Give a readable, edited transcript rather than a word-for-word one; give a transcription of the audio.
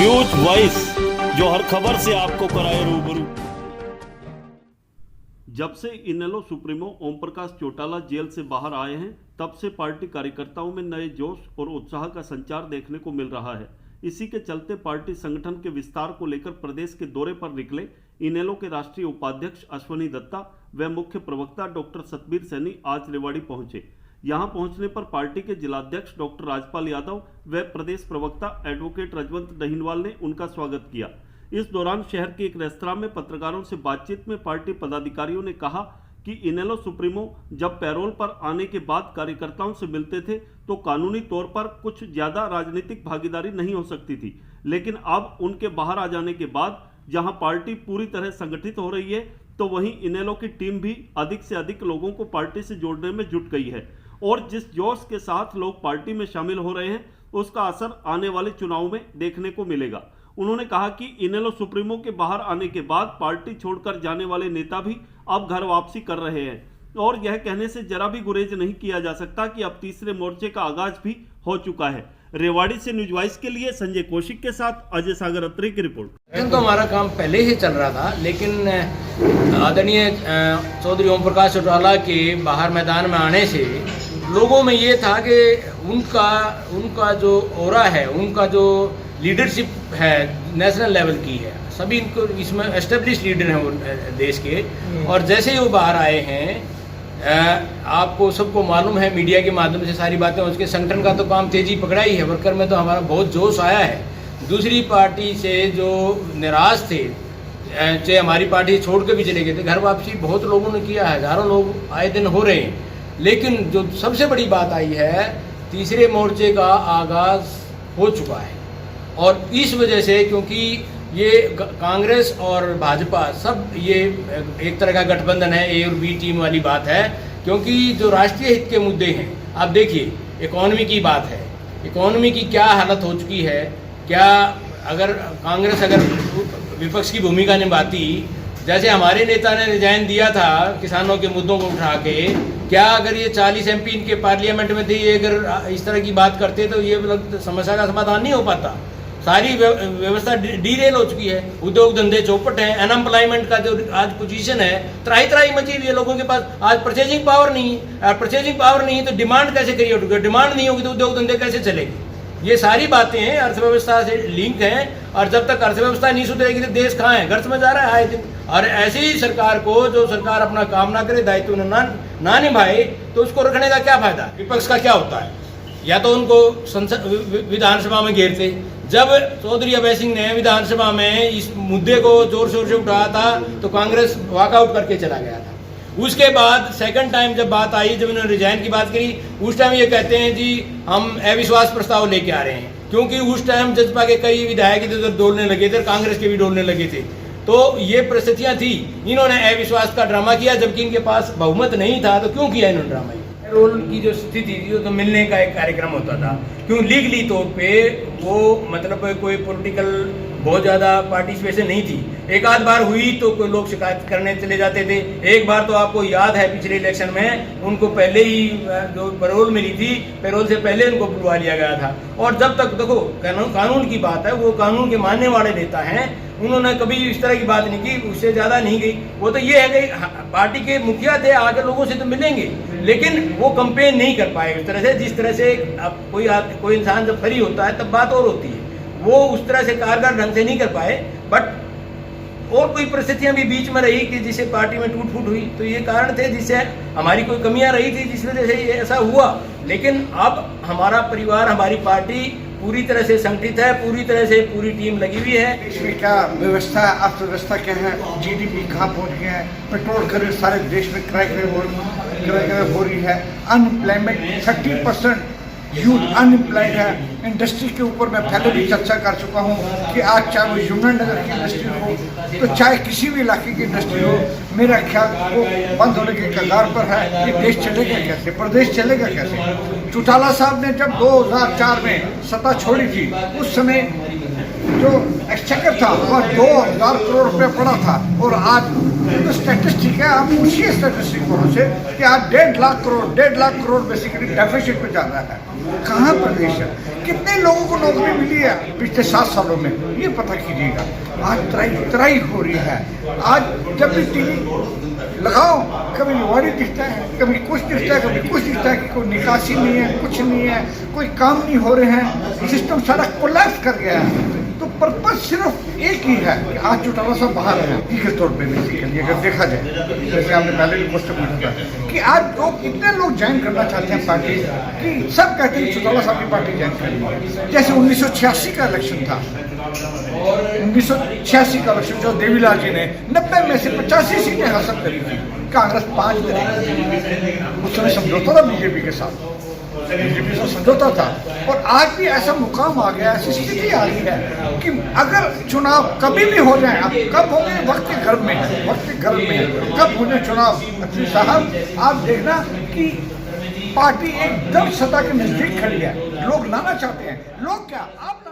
News voice, जो हर खबर से आपको कराए रूबरू। जब से इनेलो सुप्रीमो ओम प्रकाश चौटाला जेल से बाहर आए हैं, तब से पार्टी कार्यकर्ताओं में नए जोश और उत्साह का संचार देखने को मिल रहा है। इसी के चलते पार्टी संगठन के विस्तार को लेकर प्रदेश के दौरे पर निकले इनेलो के राष्ट्रीय उपाध्यक्ष अश्वनी दत्ता व मुख्य प्रवक्ता डॉक्टर सतबीर सैनी आज रेवाड़ी पहुंचे। यहां पहुंचने पर पार्टी के जिलाध्यक्ष डॉक्टर राजपाल यादव व प्रदेश प्रवक्ता एडवोकेट रजवंत दहीनवाल ने उनका स्वागत किया। इस दौरान शहर के एक रेस्तरां में पत्रकारों से बातचीत में पार्टी पदाधिकारियों ने कहा कि इनेलो सुप्रीमो जब पैरोल पर आने के बाद कार्यकर्ताओं से मिलते थे तो कानूनी तौर पर कुछ ज्यादा राजनीतिक भागीदारी नहीं हो सकती थी, लेकिन अब उनके बाहर आ जाने के बाद जहां पार्टी पूरी तरह संगठित हो रही है, तो वहीं इनेलो की टीम भी अधिक से अधिक लोगों को पार्टी से जोड़ने में जुट गई है और जिस जोश के साथ लोग पार्टी में शामिल हो रहे हैं, उसका असर आने वाले चुनाव में देखने को मिलेगा। उन्होंने कहा कि इनेलो सुप्रीमो के बाहर आने के बाद पार्टी छोड़कर जाने वाले नेता भी अब घर वापसी कर रहे हैं और यह कहने से जरा भी गुरेज नहीं किया जा सकता कि अब तीसरे मोर्चे का आगाज भी हो चुका है। रेवाड़ी से न्यूज वॉइस के लिए संजय कौशिक के साथ अजय सागर अत्री की रिपोर्ट। तो हमारा काम पहले ही चल रहा था, लेकिन आदरणीय चौधरी ओम प्रकाश चौटाला के बाहर मैदान में आने से लोगों में ये था कि उनका जो ऑरा है, उनका जो लीडरशिप है नेशनल लेवल की है, सभी इनको इसमें एस्टेब्लिश लीडर हैं वो देश के। और जैसे ही वो बाहर आए हैं, आपको सबको मालूम है मीडिया के माध्यम से सारी बातें, उसके संगठन का तो काम तेजी पकड़ा ही है, वर्कर में तो हमारा बहुत जोश आया है। दूसरी पार्टी से जो निराश थे, चाहे हमारी पार्टी छोड़ के भी चले गए थे, घर वापसी बहुत लोगों ने किया है, हजारों लोग आए दिन हो रहे हैं। लेकिन जो सबसे बड़ी बात आई है, तीसरे मोर्चे का आगाज हो चुका है और इस वजह से, क्योंकि ये कांग्रेस और भाजपा सब ये एक तरह का गठबंधन है, ए और बी टीम वाली बात है, क्योंकि जो राष्ट्रीय हित के मुद्दे हैं, आप देखिए इकोनॉमी की बात है, इकोनॉमी की क्या हालत हो चुकी है। क्या अगर कांग्रेस विपक्ष की भूमिका निभाती, जैसे हमारे नेता ने रिजाइन दिया था किसानों के मुद्दों को उठा के, क्या अगर ये 40 MP इनके पार्लियामेंट में थे, ये अगर इस तरह की बात करते तो ये समस्या का समाधान नहीं हो पाता। सारी व्यवस्था डीरेल हो चुकी है, उद्योग धंधे चौपट हैं, अनएम्प्लॉयमेंट का जो आज पोजीशन है, त्राही मची हुई है, लोगों के पास आज परचेजिंग पावर नहीं है। परचेजिंग पावर नहीं है तो डिमांड कैसे क्रिएट होगी, डिमांड नहीं होगी तो उद्योग धंधे कैसे चलेंगे। ये सारी बातें हैं अर्थव्यवस्था से लिंक हैं, और जब तक अर्थव्यवस्था नहीं सुधरेगी तो देश कहाँ है, गर्त में जा रहा है आए दिन। और ऐसी ही सरकार को, जो सरकार अपना काम ना करे, दायित्व ना निभाए, तो उसको रखने का क्या फायदा। विपक्ष का क्या होता है, या तो उनको विधानसभा में घेरते। जब चौधरी अभय सिंह ने विधानसभा में इस मुद्दे को जोर शोर से उठाया था तो कांग्रेस वॉकआउट करके चला गया था। उसके बाद सेकंड टाइम जब बात आई, जब उन्होंने रिजाइन की बात करी, उस टाइम ये कहते हैं जी हम अविश्वास प्रस्ताव लेके आ रहे हैं, क्योंकि उस टाइम जजपा के कई विधायक इधर डोलने लगे थे, कांग्रेस के भी डोलने लगे थे। तो ये परिस्थितियां थी, इन्होंने अविश्वास का ड्रामा किया, जबकि इनके पास बहुमत नहीं था। तो क्यों किया इन्होंने ड्रामा? रोल की जो स्थिति थी, तो मिलने का एक कार्यक्रम होता था, क्यों लीगली तौर पे वो मतलब कोई पॉलिटिकल बहुत ज़्यादा पार्टिसिपेशन नहीं थी। एक आध बार हुई तो कोई लोग शिकायत करने चले जाते थे। एक बार तो आपको याद है पिछले इलेक्शन में उनको पहले ही जो पैरोल मिली थी, पैरोल से पहले उनको बुलवा लिया गया था। और जब तक देखो कानून की बात है, वो कानून के मानने वाले नेता हैं, उन्होंने कभी इस तरह की बात नहीं की, उससे ज़्यादा नहीं गई। वो तो ये है कि पार्टी के मुखिया थे, आगे लोगों से तो मिलेंगे, लेकिन वो कंपेन नहीं कर पाए उस तरह से, जिस तरह से कोई इंसान जब फ्री होता है तब बात और होती है, वो उस तरह से कारगर ढंग से नहीं कर पाए। बट और कोई परिस्थितियां भी बीच में रही कि जिससे पार्टी में टूट फूट हुई, तो ये कारण थे जिससे हमारी कोई कमियां रही थी, जिस वजह से ये ऐसा हुआ। लेकिन अब हमारा परिवार, हमारी पार्टी पूरी तरह से संगठित है, पूरी तरह से पूरी टीम लगी हुई है। इसमें क्या व्यवस्था, अर्थव्यवस्था क्या है, GDP कहाँ पहुँच गया है, पेट्रोल खरीद सारे देश में क्रय हो रही है, अनएम्प्लॉयमेंट 30% यूथ अनएम्प्लॉयड है। इंडस्ट्री के ऊपर मैं पहले भी चर्चा कर चुका हूँ कि आज चाहे वो यमुनानगर की इंडस्ट्री हो, तो चाहे किसी भी इलाके की इंडस्ट्री हो, मेरा ख्याल वो बंद होने के कगार पर है। ये देश चलेगा कैसे, प्रदेश चलेगा कैसे? चौटाला साहब ने जब 2004 में सत्ता छोड़ी थी, उस समय जो एक्सचेकर था वह 2000 करोड़ रुपये पड़ा था, और आज तो स्टैटिस्टिक है, आप पूछिए स्टैटिस्टिक से कि आज 1.5 लाख करोड़ बेसिकली डेफिसिट में जा रहा है। कहाँ प्रदेश है, कितने लोगों को नौकरी मिली है पिछले 7 सालों में, ये पता कीजिएगा। आज तराई हो रही है। आज जब भी टीवी लगाओ, कभी लुहारी दिखता है, कभी कुछ दिखता है, कभी कुछ दिखता है कि कोई निकासी नहीं है, कुछ नहीं है, कोई काम नहीं हो रहे हैं, सिस्टम सारा कोलैप्स कर गया है। तो पर्पज सिर्फ एक ही है कि आज चौटाला साहब बाहर है के तौर पे बेसिकली, अगर देखा जाए, जैसे हमने पहले भी क्वेश्चन पूछा था कि आज लोग इतने लोग ज्वाइन करना चाहते हैं पार्टी कि सब कहते हैं चौटाला साहब की पार्टी ज्वाइन करेंगे। जैसे 1986 का इलेक्शन था, 1986 का इलेक्शन जो देवीलाल जी ने 90 में से 85 सीटें हासिल करी थी, कांग्रेस 5 करेगी। उस समय समझौता था बीजेपी के साथ, बीजेपी से समझौता था। और आज भी ऐसा मुकाम आ गया, ऐसी स्थिति आ गई है कि अगर चुनाव कभी भी हो जाए, अब कब होंगे वक्त के गर्भ में है, वक्त के गर्भ में है, कब होने चुनाव अखिलेश साहब, आप देखना कि पार्टी एकदम सत्ता के नजदीक खड़ी है। लोग लाना चाहते हैं, लोग क्या आप